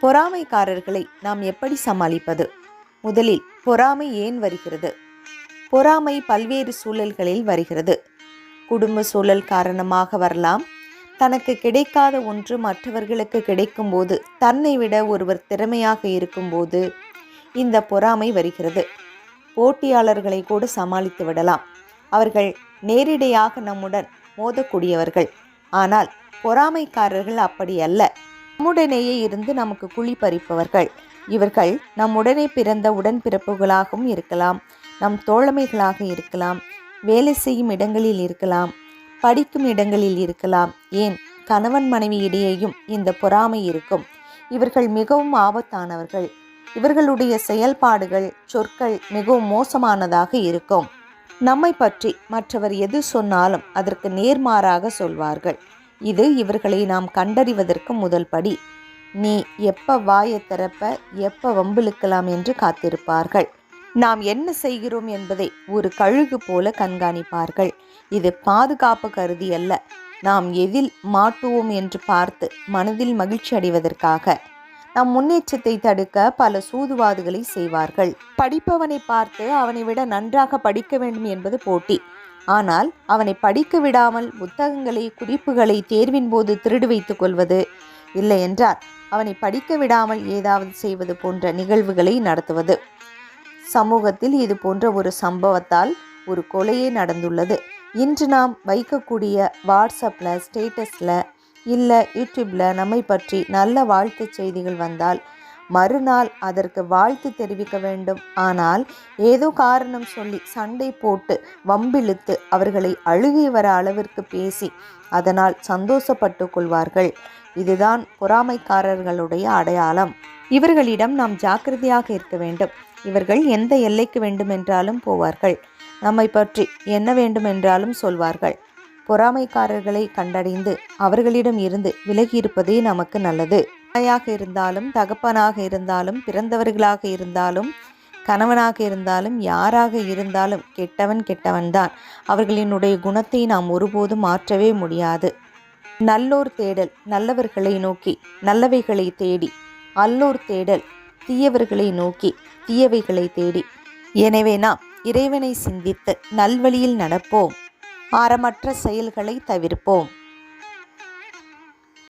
பொறாமைக்காரர்களை நாம் எப்படி சமாளிப்பது? முதலில் பொறாமை ஏன் வருகிறது? பொறாமை பல்வேறு சூழல்களில் வருகிறது. குடும்ப சூழல் காரணமாக வரலாம். தனக்கு கிடைக்காத ஒன்று மற்றவர்களுக்கு கிடைக்கும்போது, தன்னை விட ஒருவர் திறமையாக இருக்கும்போது இந்த பொறாமை வருகிறது. போட்டியாளர்களை கூட சமாளித்து விடலாம். அவர்கள் நேரிடையாக நம்முடன் மோதக்கூடியவர்கள். ஆனால் பொறாமைக்காரர்கள் அப்படி அல்ல. நம்முடனேயே இருந்து நமக்கு குழி பறிப்பவர்கள். இவர்கள் நம்முடனே பிறந்த உடன்பிறப்புகளாகவும் இருக்கலாம், நம் தோழமைகளாக இருக்கலாம், வேலை செய்யும் இடங்களில் இருக்கலாம், படிக்கும் இடங்களில் இருக்கலாம், ஏன் கணவன் மனைவி இடையேயும் இந்த பொறாமை இருக்கும். இவர்கள் மிகவும் ஆபத்தானவர்கள். இவர்களுடைய செயல்பாடுகள், சொற்கள் மிகவும் மோசமானதாக இருக்கும். நம்மை பற்றி மற்றவர் எது சொன்னாலும் அதற்கு நேர்மாறாக சொல்வார்கள். இது இவர்களை நாம் கண்டறிவதற்கு முதல் படி. நீ எப்ப வாயை திறப்ப, எப்ப வம்பிழுக்கலாம் என்று காத்திருப்பார்கள். நாம் என்ன செய்கிறோம் என்பதை ஒரு கழுகு போல கண்காணிப்பார்கள். இது பாதுகாப்பு கருதி அல்ல, நாம் எதில் மாட்டுவோம் என்று பார்த்து மனதில் மகிழ்ச்சி அடைவதற்காக. நம் முன்னேற்றத்தை தடுக்க பல சூதுவாதுகளை செய்வார்கள். படிப்பவனை பார்த்து அவனை விட நன்றாக படிக்க வேண்டும் என்பது போட்டி. ஆனால் அவனை படிக்க விடாமல் புத்தகங்களை, குறிப்புகளை தேர்வின் போது திருடி வைத்துக் கொள்வது, இல்லை என்றால் அவனை படிக்க விடாமல் ஏதாவது செய்வது போன்ற நிகழ்வுகளை நடத்துவது. சமூகத்தில் இது போன்ற ஒரு சம்பவத்தால் ஒரு கொலையே நடந்துள்ளது. இன்று நாம் வைக்கக்கூடிய வாட்ஸ்அப்பில், ஸ்டேட்டஸில், இல்லை யூடியூப்பில் நம்மை பற்றி நல்ல வாழ்த்து செய்திகள் வந்தால் மறுநாள் அதற்கு வாழ்த்து தெரிவிக்க வேண்டும். ஆனால் ஏதோ காரணம் சொல்லி சண்டை போட்டு வம்பிழுத்து அவர்களை அழுகி வர அளவிற்கு பேசி அதனால் சந்தோஷப்பட்டு கொள்வார்கள். இதுதான் பொறாமைக்காரர்களுடைய அடையாளம். இவர்களிடம் நாம் ஜாக்கிரதையாக இருக்க வேண்டும். இவர்கள் எந்த எல்லைக்கு வேண்டுமென்றாலும் போவார்கள். நம்மை பற்றி என்ன வேண்டுமென்றாலும் சொல்வார்கள். பொறாமைக்காரர்களை கண்டறிந்து அவர்களிடம் இருந்து விலகி இருப்பதே நமக்கு நல்லது. தாயாக இருந்தாலும், தகப்பனாக இருந்தாலும், பிறந்தவர்களாக இருந்தாலும், கணவனாக இருந்தாலும், யாராக இருந்தாலும் கெட்டவன் கெட்டவன்தான். அவர்களினுடைய குணத்தை நாம் ஒருபோதும் மாற்றவே முடியாது. நல்லோர் தேடல் நல்லவர்களை நோக்கி நல்லவைகளை தேடி, அல்லோர் தேடல் தீயவர்களை நோக்கி தீயவைகளை தேடி. எனவே நாம் இறைவனை சிந்தித்து நல்வழியில் நடப்போம். ஆரமற்ற செயல்களை தவிர்ப்போம்.